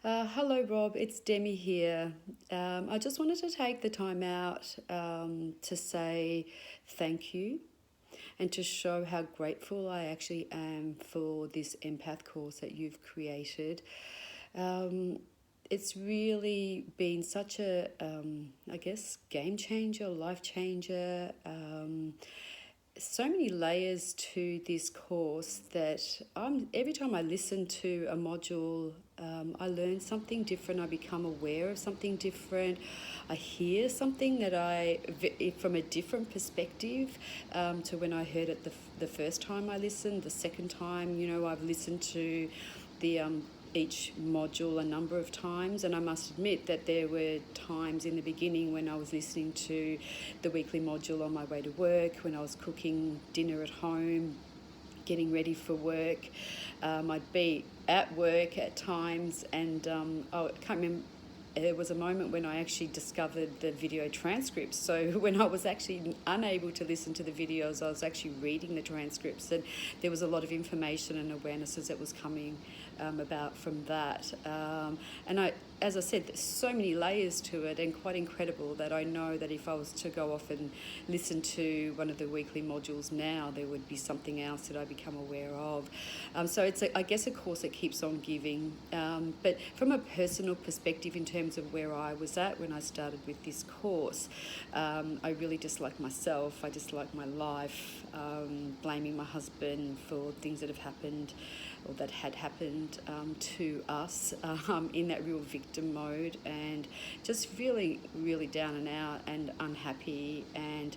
Hello, Rob. It's Demi here. I just wanted to take the time out to say thank you and to show how grateful I actually am for this empath course that you've created. Um, it's really been such a, I guess, game changer, life changer. So many layers to this course that every time I listen to a module, I learn something different. I become aware of something different. I hear something that from a different perspective to when I heard it the first time I listened. The second time, I've listened to the each module a number of times, and I must admit that there were times in the beginning when I was listening to the weekly module on my way to work, when I was cooking dinner at home, getting ready for work. I'd be at work at times, and I can't remember. There was a moment when I actually discovered the video transcripts. So when I was actually unable to listen to the videos, I was actually reading the transcripts, and there was a lot of information and awarenesses that was coming about from that. As I said, there's so many layers to it, and quite incredible that I know that if I was to go off and listen to one of the weekly modules now, there would be something else that I become aware of. So it's, I guess, a course that keeps on giving. But from a personal perspective, in terms of where I was at when I started with this course, I really dislike myself. I dislike my life, blaming my husband for things that have happened or that had happened to us, in that real victim mode, and just feeling really down and out and unhappy. And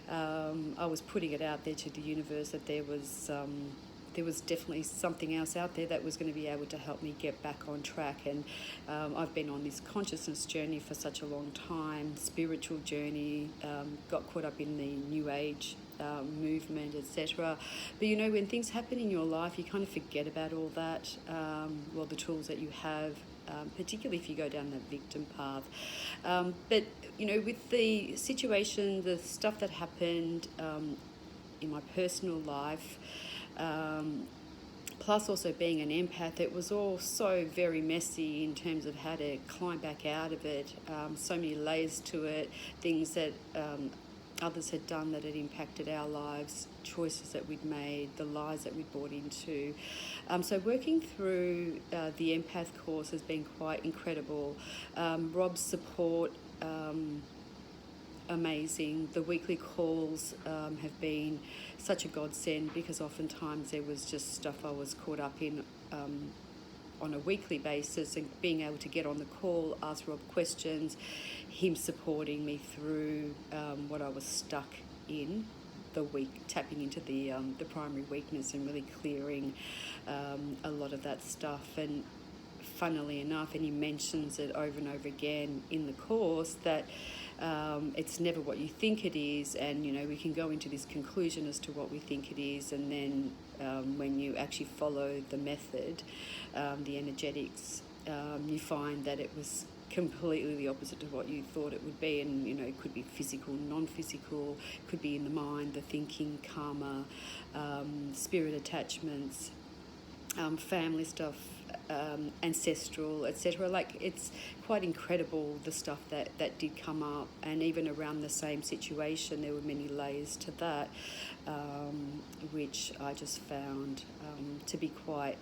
I was putting it out there to the universe that there was definitely something else out there that was going to be able to help me get back on track. And I've been on this consciousness journey for such a long time, spiritual journey, got caught up in the New Age movement, etc. But when things happen in your life, you kind of forget about all that, the tools that you have, particularly if you go down that victim path. But with the situation, the stuff that happened in my personal life, plus also being an empath, it was all so very messy in terms of how to climb back out of it. So many layers to it, things that others had done that had impacted our lives, choices that we'd made, the lies that we'd bought into. So working through the empath course has been quite incredible. Rob's support, amazing. The weekly calls have been such a godsend, because oftentimes there was just stuff I was caught up in on a weekly basis, and being able to get on the call, ask Rob questions, him supporting me through what I was stuck in the week, tapping into the primary weakness and really clearing a lot of that stuff. And funnily enough, and he mentions it over and over again in the course, that it's never what you think it is. And we can go into this conclusion as to what we think it is, and then when you actually follow the method, the energetics, you find that it was completely the opposite of what you thought it would be. And it could be physical, non-physical, could be in the mind, the thinking, karma, spirit attachments, family stuff, ancestral, etc. Like, it's quite incredible, the stuff that did come up. And even around the same situation, there were many layers to that, which I just found to be quite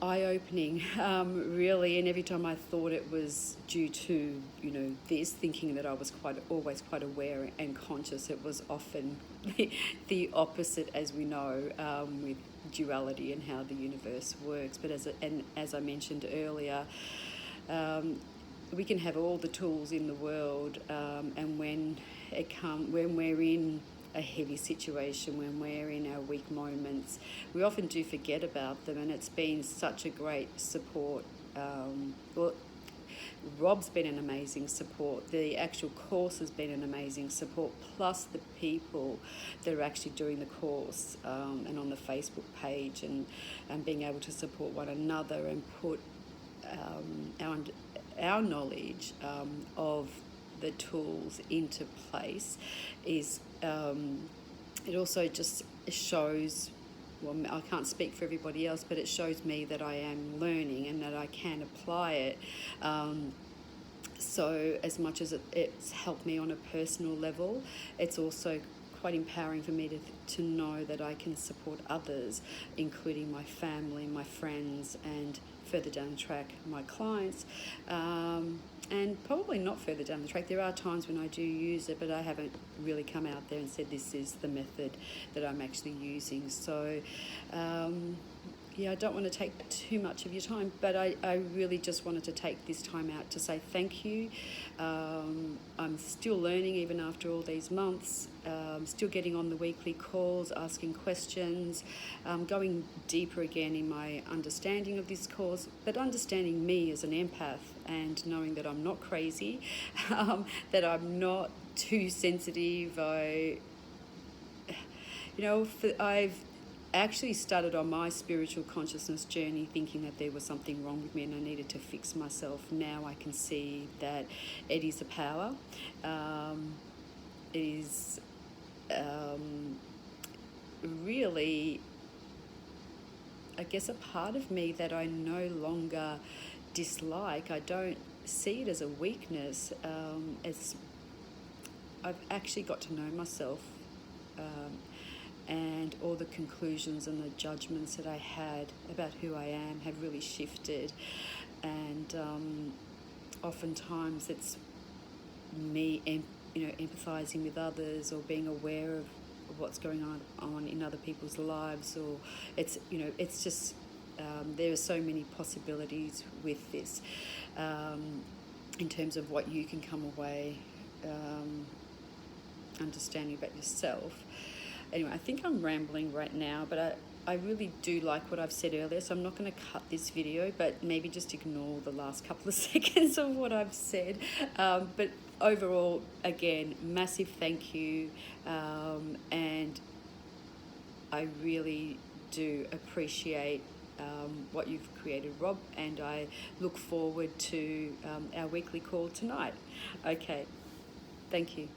eye-opening, really. And every time I thought it was due to this, thinking that I was always quite aware and conscious, it was often the opposite, as we know, with duality and how the universe works. But as I mentioned earlier, we can have all the tools in the world, and when we're in a heavy situation, when we're in our weak moments, we often do forget about them. And it's been such a great support. Rob's been an amazing support. The actual course has been an amazing support, plus the people that are actually doing the course, and on the Facebook page, and being able to support one another and put our knowledge of the tools into place is, it also just shows well, I can't speak for everybody else, but it shows me that I am learning and that I can apply it. So as much as it's helped me on a personal level, it's also quite empowering for me to know that I can support others, including my family, my friends, and further down the track, my clients. And probably not further down the track. There are times when I do use it, but I haven't really come out there and said this is the method that I'm actually using. So yeah, I don't want to take too much of your time, but I really just wanted to take this time out to say thank you. I'm still learning even after all these months, still getting on the weekly calls, asking questions, going deeper again in my understanding of this course, but understanding me as an empath and knowing that I'm not crazy, that I'm not too sensitive. I've actually started on my spiritual consciousness journey thinking that there was something wrong with me and I needed to fix myself. Now I can see that it is a power. It is really, I guess, a part of me that I no longer dislike. I don't see it as a weakness. As I've actually got to know myself, and all the conclusions and the judgments that I had about who I am have really shifted. And oftentimes it's me, empathizing with others or being aware of what's going on in other people's lives, or it's just there are so many possibilities with this in terms of what you can come away understanding about yourself. Anyway, I think I'm rambling right now, but I really do like what I've said earlier, so I'm not going to cut this video, but maybe just ignore the last couple of seconds of what I've said. But overall, again, massive thank you, and I really do appreciate what you've created, Rob, and I look forward to our weekly call tonight. Okay, thank you.